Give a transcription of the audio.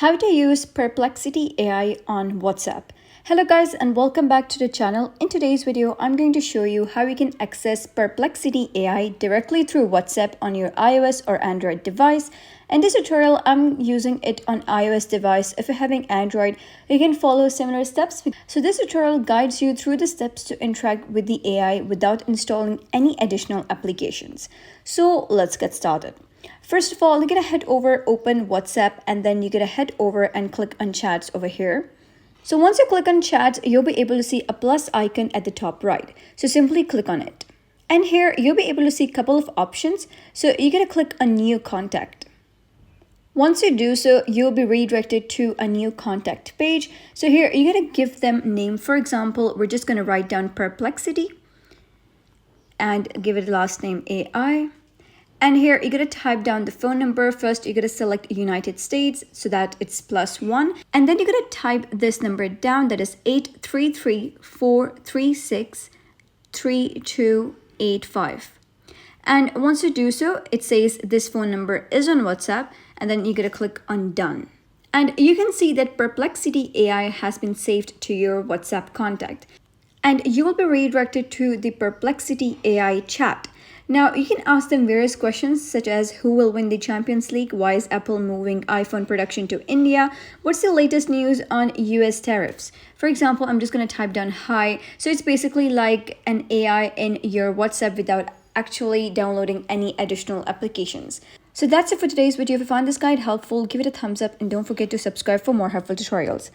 How to use Perplexity AI on WhatsApp. Hello guys and welcome back to the channel. In today's video, I'm going to show you how you can access Perplexity AI directly through WhatsApp on your iOS or Android device. In this tutorial, I'm using it on iOS device. If you're having Android, you can follow similar steps. So this tutorial guides you through the steps to interact with the AI without installing any additional applications. So let's get started. First of all, you're gonna head over, open WhatsApp, and then you're gonna head over and click on chats over here. So once you click on chats, you'll be able to see a plus icon at the top right. So simply click on it. And here you'll be able to see a couple of options. So you're gonna click on new contact. Once you do so, you'll be redirected to a new contact page. So here you're gonna give them name. For example, we're just gonna write down Perplexity and give it last name AI. And here you're going to type down the phone number. First, you're going to select United States so that it's +1. And then you're going to type this number down, that is 833-436-3285. And once you do so, it says this phone number is on WhatsApp, and then you're going to click on done. And you can see that Perplexity AI has been saved to your WhatsApp contact. And you will be redirected to the Perplexity AI chat. Now, you can ask them various questions such as who will win the Champions League, why is Apple moving iPhone production to India, what's the latest news on US tariffs. For example, I'm just going to type down hi. So it's basically like an AI in your WhatsApp without actually downloading any additional applications. So that's it for today's video. If you found this guide helpful, give it a thumbs up and don't forget to subscribe for more helpful tutorials.